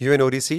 UNODC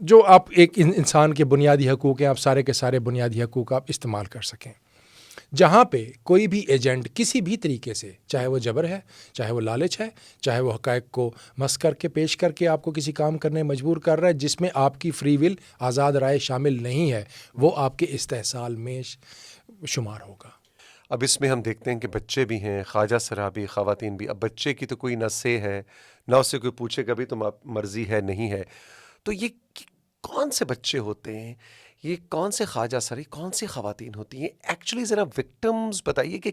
جو آپ ایک انسان کے بنیادی حقوق ہیں، آپ سارے کے سارے بنیادی حقوق آپ استعمال کر سکیں. جہاں پہ کوئی بھی ایجنٹ کسی بھی طریقے سے، چاہے وہ جبر ہے، چاہے وہ لالچ ہے، چاہے وہ حقائق کو مس کر کے پیش کر کے آپ کو کسی کام کرنے مجبور کر رہا ہے جس میں آپ کی فری ول، آزاد رائے شامل نہیں ہے، وہ آپ کے استحصال میں شمار ہوگا. اب اس میں ہم دیکھتے ہیں کہ بچے بھی ہیں، خواجہ سرا بھی، خواتین بھی. اب بچے کی تو کوئی نہ سے ہے، نہ اس سے کوئی پوچھے گا بھی تم مرضی ہے نہیں ہے. تو یہ کون سے بچے ہوتے ہیں، یہ کون سے خواجہ سرا، کون سی خواتین ہوتی ہیں ایکچولی؟ ذرا وکٹمز بتائیے کہ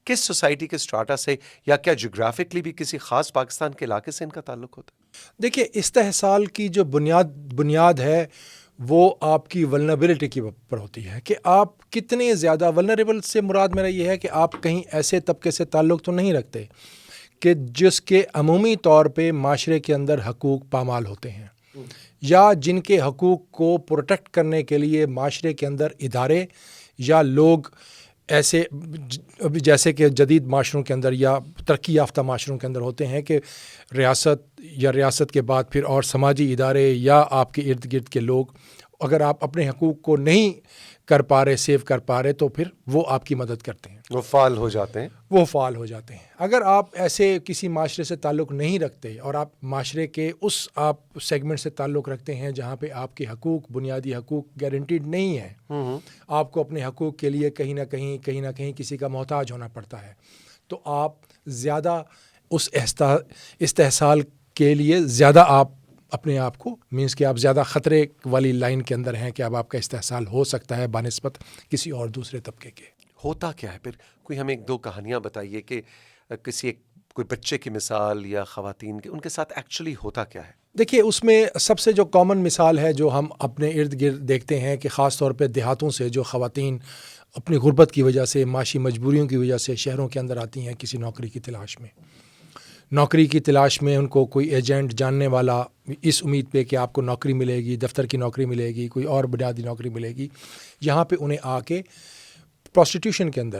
کس سوسائٹی کے اسٹراٹا سے، یا کیا جغرافکلی بھی کسی خاص پاکستان کے علاقے سے ان کا تعلق ہوتا ہے؟ دیکھیے، استحصال کی جو بنیاد ہے وہ آپ کی ولنریبلٹی کی پر ہوتی ہے کہ آپ کتنے زیادہ ولنریبل. سے مراد میرا یہ ہے کہ آپ کہیں ایسے طبقے سے تعلق تو نہیں رکھتے کہ جس کے عمومی طور پہ معاشرے کے اندر حقوق پامال ہوتے ہیں، یا جن کے حقوق کو پروٹیکٹ کرنے کے لیے معاشرے کے اندر ادارے یا لوگ ایسے جیسے کہ جدید معاشروں کے اندر یا ترقی یافتہ معاشروں کے اندر ہوتے ہیں کہ ریاست یا ریاست کے بعد پھر اور سماجی ادارے یا آپ کے ارد گرد کے لوگ، اگر آپ اپنے حقوق کو نہیں کر پا رہے، سیو کر پا رہے، تو پھر وہ آپ کی مدد کرتے ہیں، وہ فعال ہو جاتے ہیں. اگر آپ ایسے کسی معاشرے سے تعلق نہیں رکھتے اور آپ معاشرے کے اس آپ سیگمنٹ سے تعلق رکھتے ہیں جہاں پہ آپ کے حقوق، بنیادی حقوق گارنٹیڈ نہیں ہیں، آپ کو اپنے حقوق کے لیے کہیں نہ کہیں کسی کا محتاج ہونا پڑتا ہے، تو آپ زیادہ اس استحصال کے لیے زیادہ آپ اپنے آپ کو مینس کہ آپ زیادہ خطرے والی لائن کے اندر ہیں کہ اب آپ کا استحصال ہو سکتا ہے بنسبت کسی اور دوسرے طبقے کے. ہوتا کیا ہے پھر؟ کوئی ہمیں ایک دو کہانیاں بتائیے کہ کوئی بچے کی مثال یا خواتین کے، ان کے ساتھ ایکچولی ہوتا کیا ہے؟ دیکھیے، اس میں سب سے جو کامن مثال ہے جو ہم اپنے ارد گرد دیکھتے ہیں کہ خاص طور پہ دیہاتوں سے جو خواتین اپنی غربت کی وجہ سے، معاشی مجبوریوں کی وجہ سے شہروں کے اندر آتی ہیں کسی نوکری کی تلاش میں ان کو کوئی ایجنٹ جاننے والا اس امید پہ کہ آپ کو نوکری ملے گی، دفتر کی نوکری ملے گی، کوئی اور بنیادی نوکری ملے گی، یہاں پہ انہیں آ کے پروسٹیٹیوشن کے اندر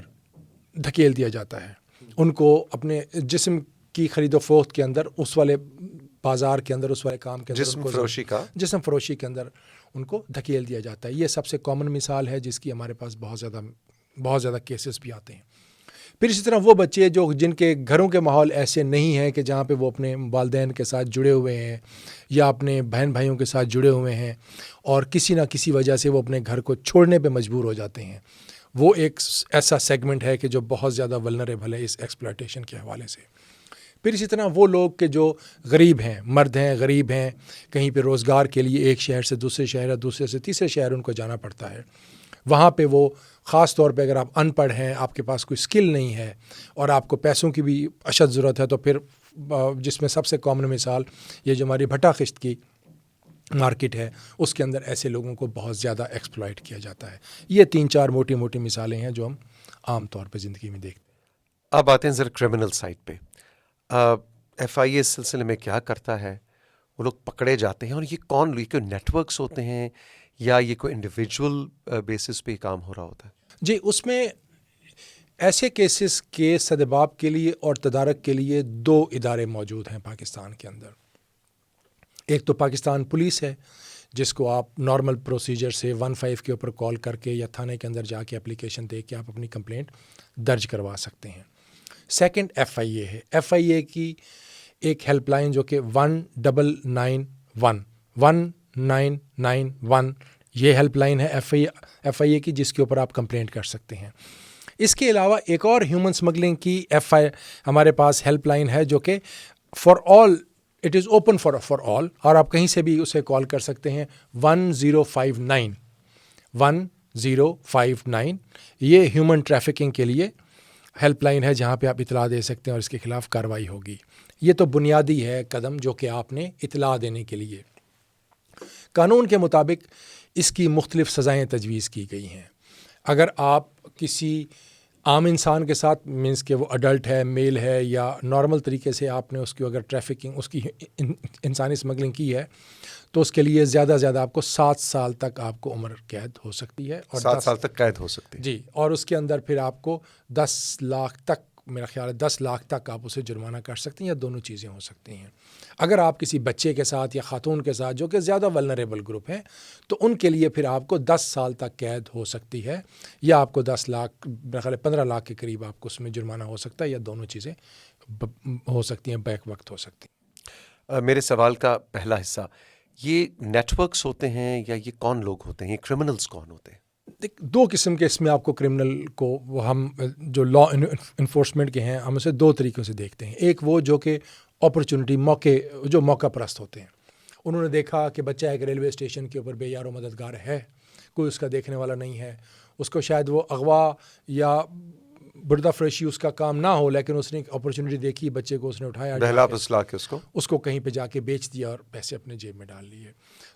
دھکیل دیا جاتا ہے. ان کو اپنے جسم کی خرید و فروخت کے اندر، اس والے بازار کے اندر، اس والے کام کے اندر، جسم فروشی کے اندر ان کو دھکیل دیا جاتا ہے. یہ سب سے کامن مثال ہے جس کی ہمارے پاس بہت زیادہ کیسز بھی آتے ہیں. پھر اسی طرح وہ بچے جن کے گھروں کے ماحول ایسے نہیں ہیں کہ جہاں پہ وہ اپنے والدین کے ساتھ جڑے ہوئے ہیں یا اپنے بہن بھائیوں کے ساتھ جڑے ہوئے ہیں، اور کسی نہ کسی وجہ سے وہ اپنے گھر کو چھوڑنے پہ مجبور ہو جاتے ہیں، وہ ایک ایسا سیگمنٹ ہے کہ جو بہت زیادہ ولنریبل ہے اس ایکسپلائٹیشن کے حوالے سے. پھر اسی طرح وہ لوگ کہ جو غریب ہیں، مرد ہیں، غریب ہیں، کہیں پہ روزگار کے لیے ایک شہر سے دوسرے شہر یا دوسرے سے تیسرے شہر ان کو جانا پڑتا ہے. وہاں پہ وہ خاص طور پہ اگر آپ ان پڑھ ہیں، آپ کے پاس کوئی سکل نہیں ہے اور آپ کو پیسوں کی بھی اشد ضرورت ہے، تو پھر جس میں سب سے کامن مثال یہ جو ہماری بھٹا خشت کی مارکیٹ ہے، اس کے اندر ایسے لوگوں کو بہت زیادہ ایکسپلائٹ کیا جاتا ہے. یہ 3-4 موٹی مثالیں ہیں جو ہم عام طور پہ زندگی میں دیکھتے ہیں. اب آتے ہیں ذرا کرمنل سائڈ پہ. ایف آئی اے اس سلسلے میں کیا کرتا ہے؟ وہ لوگ پکڑے جاتے ہیں، اور یہ کوئی نیٹ ورکس ہوتے ہیں یا یہ کوئی انڈیویجول بیسس پہ کام ہو رہا ہوتا ہے؟ جی، اس میں ایسے کیسز کے سدباب کے لیے اور تدارک کے لیے 2 ادارے موجود ہیں پاکستان کے اندر. ایک تو پاکستان پولیس ہے، جس کو آپ نارمل پروسیجر سے 15 کے اوپر کال کر کے یا تھانے کے اندر جا کے اپلیکیشن دے کے آپ اپنی کمپلینٹ درج کروا سکتے ہیں. سیکنڈ ایف آئی اے ہے. ایف آئی اے کی ایک ہیلپ لائن جو کہ 1991 یہ ہیلپ لائن ہے ایف آئی اے کی، جس کے اوپر آپ کمپلینٹ کر سکتے ہیں. اس کے علاوہ ایک اور ہیومن سمگلنگ کی ہمارے پاس ہیلپ لائن ہے جو کہ for all, it is open for all, اور آپ کہیں سے بھی اسے کال کر سکتے ہیں. 1059 یہ ہیومن ٹریفکنگ کے لیے ہیلپ لائن ہے جہاں پہ آپ اطلاع دے سکتے ہیں اور اس کے خلاف کارروائی ہوگی. یہ تو بنیادی ہے قدم جو کہ آپ نے اطلاع دینے کے لیے. قانون کے مطابق اس کی مختلف سزائیں تجویز کی گئی ہیں. اگر آپ کسی عام انسان کے ساتھ مینس کہ وہ اڈلٹ ہے، میل ہے، یا نارمل طریقے سے آپ نے اس کی اگر ٹریفکنگ، اس کی انسانی اسمگلنگ کی ہے، تو اس کے لیے زیادہ آپ کو 7 سال تک آپ کو عمر قید ہو سکتی ہے. اور 7 سال تک قید ہو سکتی ہے. جی، اور اس کے اندر پھر آپ کو 10 لاکھ تک میرا خیال ہے 10 لاکھ تک آپ اسے جرمانہ کر سکتے ہیں یا دونوں چیزیں ہو سکتی ہیں. اگر آپ کسی بچے کے ساتھ یا خاتون کے ساتھ جو کہ زیادہ ولنریبل گروپ ہیں تو ان کے لیے پھر آپ کو 10 سال تک قید ہو سکتی ہے یا آپ کو 10 لاکھ میرا خیال ہے 15 لاکھ کے قریب آپ کو اس میں جرمانہ ہو سکتا ہے یا دونوں چیزیں ہو سکتی ہیں بیک وقت ہو سکتی ہیں. میرے سوال کا پہلا حصہ، یہ نیٹ ورکس ہوتے ہیں یا یہ کون لوگ ہوتے ہیں، یہ کرمنلز کون ہوتے ہیں؟ دو قسم کے اس میں آپ کو کرمنل کو ہم جو لا انفورسمنٹ کے ہیں ہم اسے دو طریقوں سے دیکھتے ہیں. ایک وہ جو کہ اپرچونٹی موقع پرست ہوتے ہیں. انہوں نے دیکھا کہ بچہ ایک ریلوے اسٹیشن کے اوپر بے یار و مددگار ہے، کوئی اس کا دیکھنے والا نہیں ہے، اس کو شاید وہ اغوا یا بردہ فروشی اس کا کام نہ ہو، لیکن اس نے ایک اپرچونٹی دیکھی، بچے کو اس نے اٹھایا، بہلا پھسلا کے اس کو کہیں پہ جا کے بیچ دیا اور پیسے اپنے جیب میں ڈال لیے.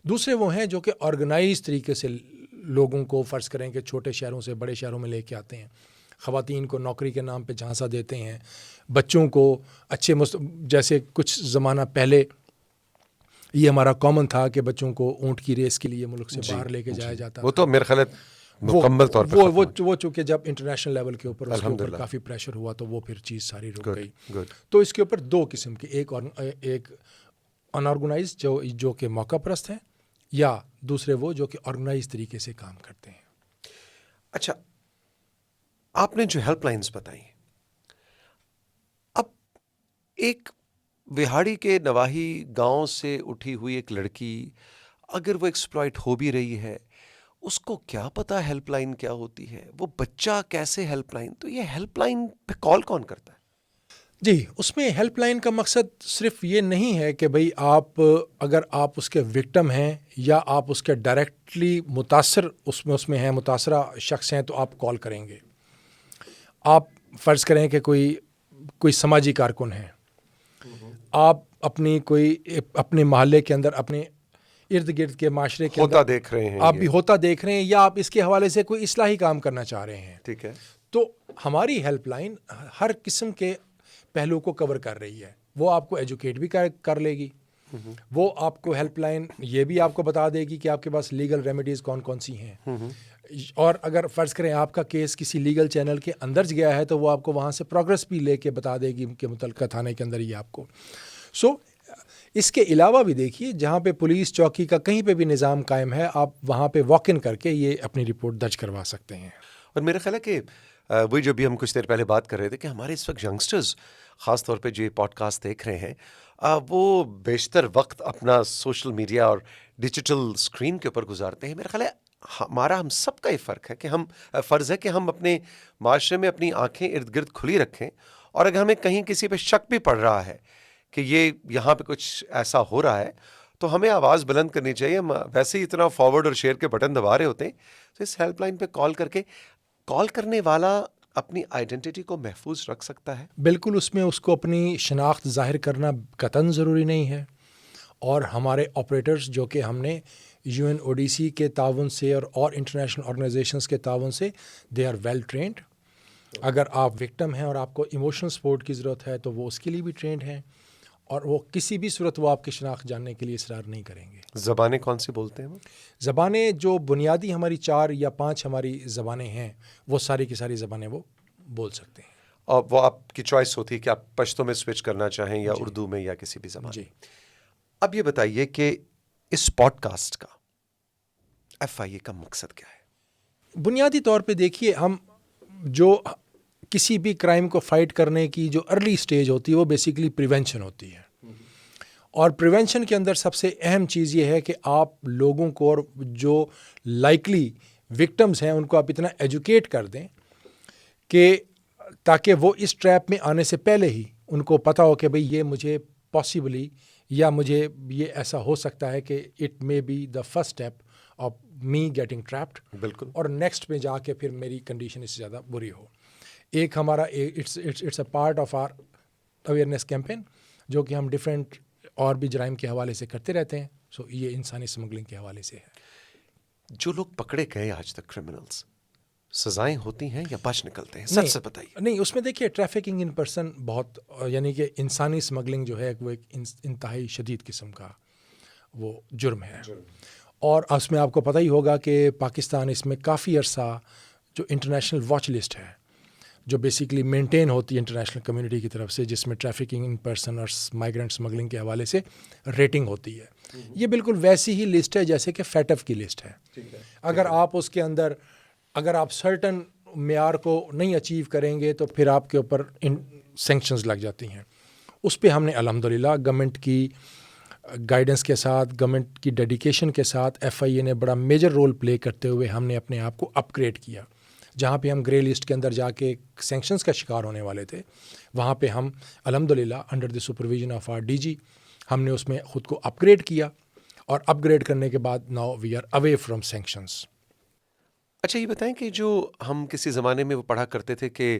دوسرے وہ ہیں جو کہ آرگنائز طریقے سے لوگوں کو فرض کریں کہ چھوٹے شہروں سے بڑے شہروں میں لے کے آتے ہیں، خواتین کو نوکری کے نام پہ جھانسا دیتے ہیں، بچوں کو اچھے جیسے کچھ زمانہ پہلے یہ ہمارا کامن تھا کہ بچوں کو اونٹ کی ریس کے لیے ملک سے باہر لے کے جایا جاتا وہ تو میرے خیال ہے مکمل طور پر وہ چونکہ جب انٹرنیشنل لیول کے اوپر اس کے اوپر کافی پریشر ہوا تو وہ پھر چیز ساری رک گئی. تو اس کے اوپر دو قسم کے، ایک انآرگنائز جو کہ موقع پرست ہیں، یا دوسرے وہ جو کہ آرگنائز طریقے سے کام کرتے ہیں. اچھا، آپ نے جو ہیلپ لائنز بتائیں، اب ایک وہاڑی کے نواحی گاؤں سے اٹھی ہوئی ایک لڑکی اگر وہ ایکسپلائٹ ہو بھی رہی ہے، اس کو کیا پتا ہیلپ لائن کیا ہوتی ہے؟ وہ بچہ کیسے ہیلپ لائن؟ تو یہ ہیلپ لائن پہ کال کون کرتا ہے؟ جی، اس میں ہیلپ لائن کا مقصد صرف یہ نہیں ہے کہ بھئی اگر آپ اس کے وکٹم ہیں یا آپ اس کے ڈائریکٹلی متاثر اس میں ہیں، متاثرہ شخص ہیں، تو آپ کال کریں گے. آپ فرض کریں کہ کوئی سماجی کارکن ہے، آپ اپنے محلے کے اندر، اپنے ارد گرد کے معاشرے کے اندر دیکھ رہے ہیں، آپ بھی ہوتا دیکھ رہے ہیں، یا آپ اس کے حوالے سے کوئی اصلاحی کام کرنا چاہ رہے ہیں. ٹھیک ہے. تو ہماری ہیلپ لائن ہر قسم کے پہلو کو کور کر رہی ہے. وہ آپ کو ایجوکیٹ بھی کر لے گی، وہ آپ کو ہیلپ لائن یہ بھی آپ کو بتا دے گی کہ آپ کے پاس لیگل ریمیڈیز کون کون سی ہیں. اور اگر فرض کریں آپ کا کیس کسی لیگل چینل کے اندر گیا ہے تو وہ آپ کو وہاں سے پروگریس بھی لے کے بتا دے گی کہ متعلقہ تھانے کے اندر ہی آپ کو. اس کے علاوہ بھی دیکھیے، جہاں پہ پولیس چوکی کا کہیں پہ بھی نظام قائم ہے، آپ وہاں پہ واک ان کر کے یہ اپنی رپورٹ درج کروا سکتے ہیں. اور میرا خیال ہے کہ وہی جو بھی ہم کچھ دیر پہلے بات کر رہے تھے کہ ہمارے اس وقت ینگسٹرز خاص طور پہ جو پوڈ کاسٹ دیکھ رہے ہیں، وہ بیشتر وقت اپنا سوشل میڈیا اور ڈیجیٹل اسکرین کے اوپر گزارتے ہیں. میرا خیال ہے ہم سب کا یہ فرض ہے کہ ہم اپنے معاشرے میں اپنی آنکھیں ارد گرد کھلی رکھیں، اور اگر ہمیں کہیں کسی پہ شک بھی پڑ رہا ہے کہ یہ یہاں پہ کچھ ایسا ہو رہا ہے تو ہمیں آواز بلند کرنی چاہیے. ہم ویسے ہی اتنا فارورڈ اور شیئر کے بٹن دبا رہے ہوتے ہیں، تو اس ہیلپ لائن پہ کال کرنے والا اپنی آئیڈینٹی کو محفوظ رکھ سکتا ہے. بالکل، اس میں اس کو اپنی شناخت ظاہر کرنا قطعاً ضروری نہیں ہے. اور ہمارے آپریٹرز جو کہ ہم نے UNODC کے تعاون سے اور انٹرنیشنل آرگنائزیشنز کے تعاون سے، دے آر ویل ٹرینڈ. اگر آپ وکٹم ہیں اور آپ کو ایموشنل سپورٹ کی ضرورت ہے تو وہ اس کے لیے بھی ٹرینڈ ہیں، اور وہ کسی بھی صورت وہ آپ کی شناخت جاننے کے لیے اصرار نہیں کریں گے. زبانیں کون سی بولتے ہیں وہ؟ زبانیں جو بنیادی ہماری 4 یا 5 ہماری زبانیں ہیں، وہ ساری کی ساری زبانیں وہ بول سکتے ہیں. اور وہ آپ کی چوائس ہوتی ہے کہ آپ پشتو میں سوئچ کرنا چاہیں یا اردو میں یا کسی بھی زبان. جی. اب یہ بتائیے کہ اس پوڈ کاسٹ کا FIA کا مقصد کیا ہے؟ بنیادی طور پہ دیکھیے، ہم جو کسی بھی کرائم کو فائٹ کرنے کی جو ارلی سٹیج ہوتی ہے وہ بیسیکلی پریونشن ہوتی ہے. اور پریونشن کے اندر سب سے اہم چیز یہ ہے کہ آپ لوگوں کو، اور جو لائکلی وکٹمز ہیں ان کو آپ اتنا ایجوکیٹ کر دیں کہ تاکہ وہ اس ٹریپ میں آنے سے پہلے ہی ان کو پتہ ہو کہ بھئی یہ مجھے پاسبلی، یا مجھے یہ ایسا ہو سکتا ہے کہ it may be the first step of me getting trapped. بالکل. اور نیکسٹ میں جا کے پھر میری کنڈیشن اس سے زیادہ بری ہو. ایک ہمارا it's a part of our awareness campaign جو کہ ہم ڈفرینٹ اور بھی جرائم کے حوالے سے کرتے رہتے ہیں. یہ انسانی اسمگلنگ کے حوالے سے ہے. جو لوگ پکڑے گئے آج تک کرمنلز، سزائیں ہوتی ہیں یا بچ نکلتے ہیں؟ سچ سے بتائیے. نہیں، اس میں دیکھیے ٹریفکنگ ان پرسن بہت، یعنی کہ انسانی اسمگلنگ جو ہے وہ ایک انتہائی شدید قسم کا وہ جرم ہے. اور اس میں آپ کو پتہ ہی ہوگا کہ پاکستان اس میں کافی عرصہ جو انٹرنیشنل واچ لسٹ ہے جو بیسیکلی مینٹین ہوتی ہے انٹرنیشنل کمیونٹی کی طرف سے، جس میں ٹریفکنگ ان پرسن اور مائیگرنٹ اسمگلنگ کے حوالے سے ریٹنگ ہوتی ہے. یہ بالکل ویسی ہی لسٹ ہے جیسے کہ فیٹف کی لسٹ ہے. اگر آپ اس کے اندر اگر آپ سرٹن معیار کو نہیں اچیو کریں گے تو پھر آپ کے اوپر سینکشنز لگ جاتی ہیں. اس پہ ہم نے الحمدللہ گورنمنٹ کی گائیڈنس کے ساتھ، گورنمنٹ کی ڈیڈیکیشن کے ساتھ، ایف آئی اے نے بڑا میجر رول پلے کرتے ہوئے ہم نے اپنے آپ کو اپ گریڈ کیا. جہاں پہ ہم گرے لسٹ کے اندر جا کے سینکشنز کا شکار ہونے والے تھے، وہاں پہ ہم الحمدللہ under the supervision of our D G ہم نے اس میں خود کو اپ گریڈ کیا، اور اپ گریڈ کرنے کے بعد now we are away from sanctions. اچھا یہ بتائیں کہ جو ہم کسی زمانے میں وہ پڑھا کرتے تھے کہ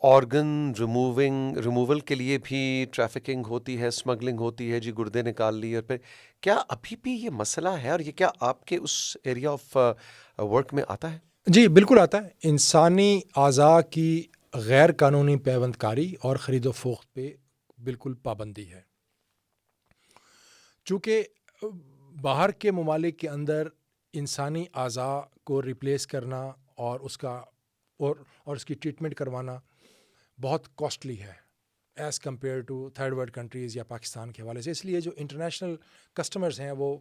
آرگن ریموول کے لیے بھی ٹریفکنگ ہوتی ہے، اسمگلنگ ہوتی ہے، جی گردے نکال لی، اور پھر کیا ابھی بھی یہ مسئلہ ہے، اور یہ کیا آپ کے اس ایریا آف ورک میں آتا ہے؟ جی بالکل آتا ہے. انسانی اعضاء کی غیر قانونی پیوند کاری اور خرید و فروخت پہ بالکل پابندی ہے. چونکہ باہر کے ممالک کے اندر انسانی اعضاء کو ریپلیس کرنا اور اس کی ٹریٹمنٹ کروانا بہت کاسٹلی ہے as compare to third world countries یا پاکستان کے حوالے سے. اس لیے جو انٹرنیشنل کسٹمرز ہیں وہ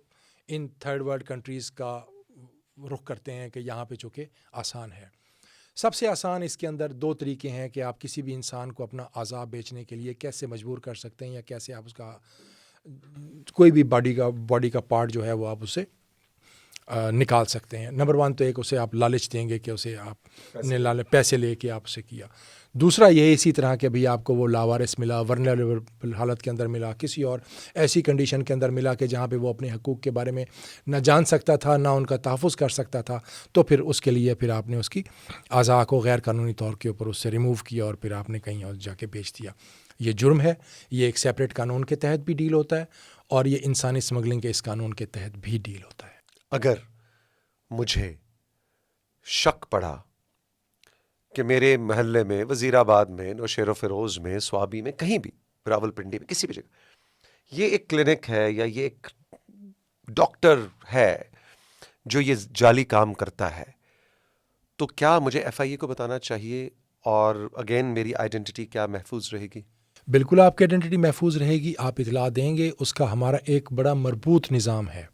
ان تھرڈ ورلڈ کنٹریز کا رخ کرتے ہیں کہ یہاں پہ چونکہ آسان ہے. سب سے آسان اس کے اندر 2 طریقے ہیں کہ آپ کسی بھی انسان کو اپنا اعضاء بیچنے کے لیے کیسے مجبور کر سکتے ہیں، یا کیسے آپ اس کا کوئی بھی باڈی کا پارٹ جو ہے وہ آپ اسے نکال سکتے ہیں. نمبر 1 تو ایک اسے آپ لالچ دیں گے کہ اسے آپ نے پیسے لے کے آپ اسے کیا. دوسرا یہ اسی طرح کہ بھی آپ کو وہ لاوارث ملا، ورنریبل حالت کے اندر ملا، کسی اور ایسی کنڈیشن کے اندر ملا کہ جہاں پہ وہ اپنے حقوق کے بارے میں نہ جان سکتا تھا، نہ ان کا تحفظ کر سکتا تھا، تو پھر اس کے لیے پھر آپ نے اس کی اعضاء کو غیر قانونی طور کے اوپر اس سے ریموو کیا اور پھر آپ نے کہیں اور جا کے بیچ دیا. یہ جرم ہے. یہ ایک سیپریٹ قانون کے تحت بھی ڈیل ہوتا ہے، اور یہ انسانی اسمگلنگ کے اس قانون کے تحت بھی ڈیل ہوتا ہے. اگر مجھے شک پڑا کہ میرے محلے میں، وزیر آباد میں، نوشہر و فیروز میں، سوابی میں، کہیں بھی، راولپنڈی میں، کسی بھی جگہ یہ ایک کلینک ہے یا یہ ایک ڈاکٹر ہے جو یہ جعلی کام کرتا ہے، تو کیا مجھے ایف آئی اے کو بتانا چاہیے؟ اور اگین میری آئیڈینٹی کیا محفوظ رہے گی؟ بالکل آپ کی آئیڈینٹی محفوظ رہے گی. آپ اطلاع دیں گے. اس کا ہمارا ایک بڑا مربوط نظام ہے.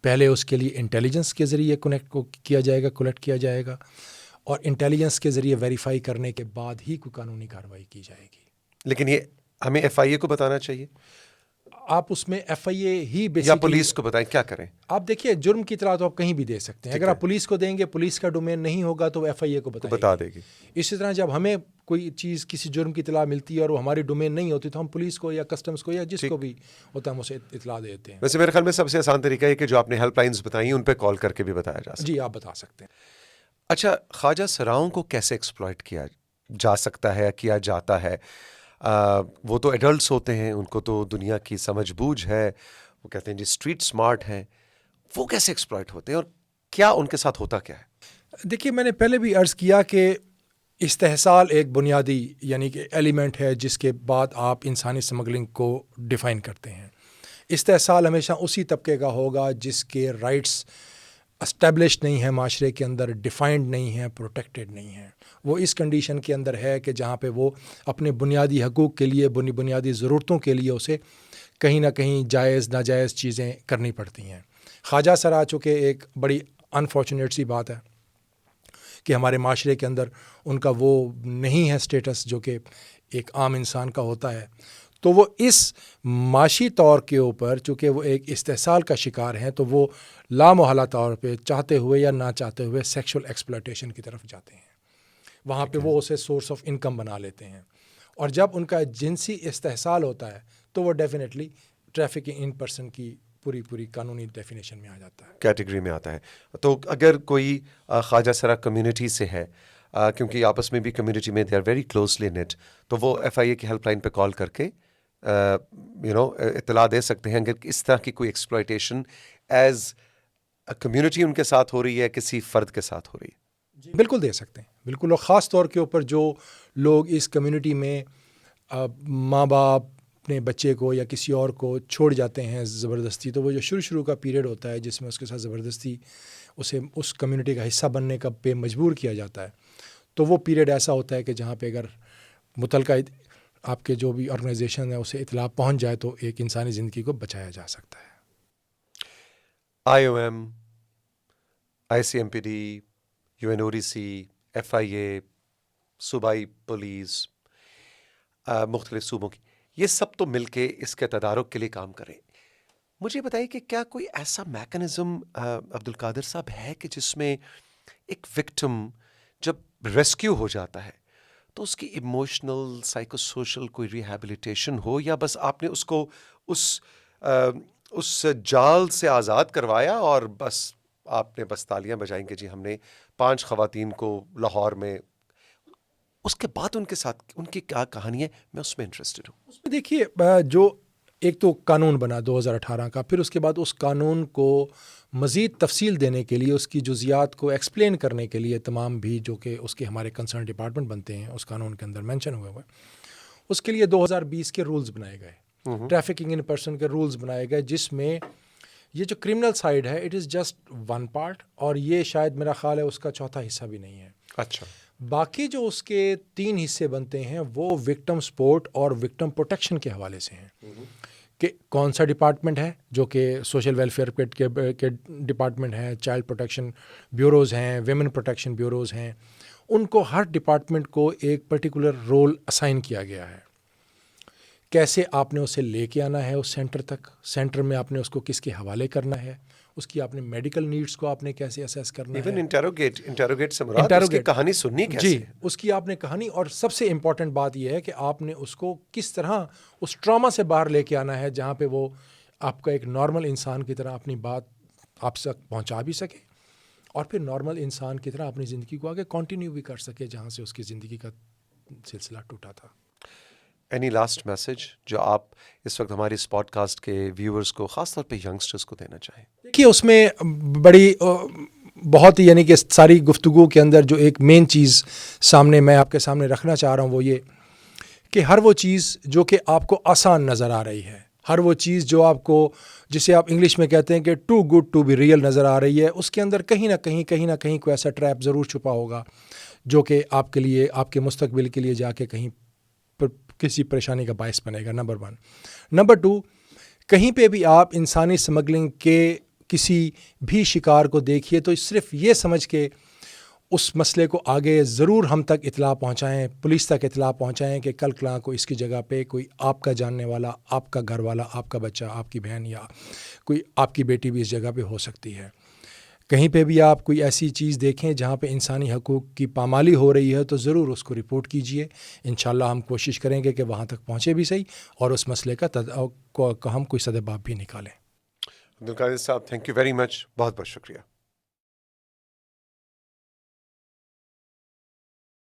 پہلے اس کے لیے انٹیلیجنس کے ذریعے کلیکٹ کیا جائے گا، اور انٹیلیجنس کے ذریعے ویریفائی کرنے کے بعد ہی کوئی قانونی کارروائی کی جائے گی. لیکن یہ ہمیں ایف آئی اے کو بتانا چاہیے آپ اس میں ایف آئی اے ہی یا بیسیکلی پولیس کو بتائیں؟ کیا کریں؟ آپ دیکھیے جرم کی اطلاع تو آپ کہیں بھی دے سکتے ہیں. اگر آپ پولیس کو دیں گے، پولیس کا ڈومین نہیں ہوگا تو ایف آئی اے کو بتا دے گی. اسی طرح جب ہمیں کوئی چیز کسی جرم کی اطلاع ملتی ہے اور وہ ہماری ڈومین نہیں ہوتی تو ہم پولیس کو یا کسٹمز کو یا جس کو بھی ہوتا ہے ہم اسے اطلاع دیتے ہیں. ویسے میرے خیال میں سب سے آسان طریقہ ہے کہ جو آپ نے ہیلپ لائنز بتائیں ان پہ کال کر کے بھی بتایا جا سکتا ہے. جی آپ بتا سکتے ہیں. اچھا، خواجہ سراؤں کو کیسے ایکسپلائٹ کیا جا سکتا ہے، کیا جاتا ہے؟ وہ تو ایڈلٹس ہوتے ہیں، ان کو تو دنیا کی سمجھ بوجھ ہے، وہ کہتے ہیں جی اسٹریٹ سمارٹ ہیں. وہ کیسے ایکسپلائٹ ہوتے ہیں اور کیا ان کے ساتھ ہوتا کیا ہے؟ دیکھیے میں نے پہلے بھی عرض کیا کہ استحصال ایک بنیادی یعنی کہ ایلیمنٹ ہے جس کے بعد آپ انسانی اسمگلنگ کو ڈیفائن کرتے ہیں. استحصال ہمیشہ اسی طبقے کا ہوگا جس کے رائٹس اسٹیبلش نہیں ہیں معاشرے کے اندر، ڈیفائنڈ نہیں ہیں، پروٹیکٹڈ نہیں ہیں. وہ اس کنڈیشن کے اندر ہے کہ جہاں پہ وہ اپنے بنیادی حقوق کے لیے، بنیادی ضرورتوں کے لیے اسے کہیں نہ کہیں جائز ناجائز چیزیں کرنی پڑتی ہیں. خواجہ سرا چونکہ ایک بڑی انفارچونیٹ سی بات ہے کہ ہمارے معاشرے کے اندر ان کا وہ نہیں ہے سٹیٹس جو کہ ایک عام انسان کا ہوتا ہے، تو وہ اس معاشی طور کے اوپر چونکہ وہ ایک استحصال کا شکار ہیں تو وہ لامحالہ طور پہ چاہتے ہوئے یا نہ چاہتے ہوئے سیکشول ایکسپلائٹیشن کی طرف جاتے ہیں. وہاں پہ وہ اسے سورس آف انکم بنا لیتے ہیں، اور جب ان کا جنسی استحصال ہوتا ہے تو وہ ڈیفینیٹلی ٹریفکنگ ان پرسن کی پوری قانونی ڈیفینیشن میں آ جاتا ہے، کیٹیگری میں آتا ہے. تو اگر کوئی خواجہ سرا کمیونٹی سے ہے، کیونکہ آپس میں بھی کمیونٹی میں they are very closely knit, تو وہ ایف آئی اے کی ہیلپ لائن پہ کال کر کے اطلاع دے سکتے ہیں اگر اس طرح کی کوئی ایکسپلائٹیشن ایز کمیونٹی ان کے ساتھ ہو رہی ہے، کسی فرد کے ساتھ ہو رہی ہے. بالکل دے سکتے ہیں، بالکل. اور خاص طور کے اوپر جو لوگ اس کمیونٹی میں ماں باپ اپنے بچے کو یا کسی اور کو چھوڑ جاتے ہیں زبردستی، تو وہ جو شروع کا پیریڈ ہوتا ہے جس میں اس کے ساتھ زبردستی اسے اس کمیونٹی کا حصہ بننے کا پہ مجبور کیا جاتا ہے، تو وہ پیریڈ ایسا ہوتا ہے کہ جہاں پہ اگر متعلقہ آپ کے جو بھی آرگنائزیشن ہے اسے اطلاع پہنچ جائے تو ایک انسانی زندگی کو بچایا جا سکتا ہے. IOM, ICMPD, UNODC, FIA, صوبائی پولیس, مختلف صوبوں کی, یہ سب تو مل کے اس کے تدارک کے لیے کام کریں. مجھے بتائیے کہ کیا کوئی ایسا میکنزم عبدالقادر صاحب ہے کہ جس میں ایک وکٹم جب ریسکیو ہو جاتا ہے تو اس کی ایموشنل سائیکو سوشل کوئی ریہیبلیٹیشن ہو, یا بس آپ نے اس کو اس جال سے آزاد کروایا اور بس آپ نے بس تالیاں بجائیں کہ جی ہم نے 5 خواتین کو لاہور میں, اس کے بعد ان کے ساتھ ان کی کیا کہانی ہے, میں اس میں انٹرسٹڈ ہوں. اس میں دیکھیے جو ایک تو قانون بنا 2018 کا, پھر اس کے بعد اس قانون کو مزید تفصیل دینے کے لیے, اس کی جزیات کو ایکسپلین کرنے کے لیے تمام بھی جو کہ اس کے ہمارے کنسرن ڈپارٹمنٹ بنتے ہیں اس قانون کے اندر مینشن ہوئے ہوئے, اس کے لیے 2020 کے رولز بنائے گئے, ٹریفکنگ ان پرسن کے رولز بنائے گئے, جس میں یہ جو کرمنل سائڈ ہے اٹ از جسٹ 1 پارٹ, اور یہ شاید میرا خیال ہے اس کا چوتھا حصہ بھی نہیں ہے. اچھا, باقی جو اس کے 3 حصے بنتے ہیں وہ وکٹم سپورٹ اور وکٹم پروٹیکشن کے حوالے سے ہیں, کہ کون سا ڈپارٹمنٹ ہے جو کہ سوشل ویلفیئر کے ڈپارٹمنٹ ہیں, چائلڈ پروٹیکشن بیوروز ہیں, ویمن پروٹیکشن بیوروز ہیں, ان کو ہر ڈپارٹمنٹ کو ایک پرٹیکولر رول اسائن کیا گیا ہے. کیسے آپ نے اسے لے کے آنا ہے اس سینٹر تک, سینٹر میں آپ نے اس کو کس کے حوالے کرنا ہے, اس کی آپ نے میڈیکل نیڈس کو آپ نے کیسے اسیس کرنا ہے, ایون انٹروگیٹ سے مراد اس کی کہانی سننی کیسے, جی اس کی آپ نے کہانی, اور سب سے امپورٹنٹ بات یہ ہے کہ آپ نے اس کو کس طرح اس ٹراما سے باہر لے کے آنا ہے جہاں پہ وہ آپ کا ایک نارمل انسان کی طرح اپنی بات آپ تک پہنچا بھی سکے, اور پھر نارمل انسان کی طرح اپنی زندگی کو آگے کنٹینیو بھی کر سکے جہاں سے اس کی زندگی کا سلسلہ ٹوٹا تھا. اینی لاسٹ میسج جو آپ اس وقت ہماری اس پوڈ کاسٹ کے ویورز کو, خاص طور پہ ینگسٹرز کو دینا چاہیں؟ دیکھیے اس میں بڑی بہت ہی یعنی کہ ساری گفتگو کے اندر جو ایک مین چیز سامنے میں آپ کے سامنے رکھنا چاہ رہا ہوں وہ یہ کہ ہر وہ چیز جو کہ آپ کو آسان نظر آ رہی ہے, ہر وہ چیز جو آپ کو, جسے آپ انگلش میں کہتے ہیں کہ too good to be real نظر آ رہی ہے, اس کے اندر کہیں نہ کہیں کوئی ایسا ٹریپ ضرور چھپا ہوگا جو کہ آپ کے لیے, آپ کے مستقبل کے لیے جا کے کہیں کسی پریشانی کا باعث بنے گا. نمبر 1. نمبر 2, کہیں پہ بھی آپ انسانی سمگلنگ کے کسی بھی شکار کو دیکھیے تو صرف یہ سمجھ کے اس مسئلے کو آگے ضرور ہم تک اطلاع پہنچائیں, پولیس تک اطلاع پہنچائیں کہ کل کلاں کو اس کی جگہ پہ کوئی آپ کا جاننے والا, آپ کا گھر والا, آپ کا بچہ, آپ کی بہن یا کوئی آپ کی بیٹی بھی اس جگہ پہ ہو سکتی ہے. کہیں پہ بھی آپ کوئی ایسی چیز دیکھیں جہاں پہ انسانی حقوق کی پامالی ہو رہی ہے تو ضرور اس کو رپورٹ کیجئے. انشاءاللہ ہم کوشش کریں گے کہ وہاں تک پہنچے بھی صحیح اور اس مسئلے کا ہم کوئی سدباب بھی نکالیں. عبدالقادر صاحب, تھینک یو ویری مچ, بہت بہت شکریہ.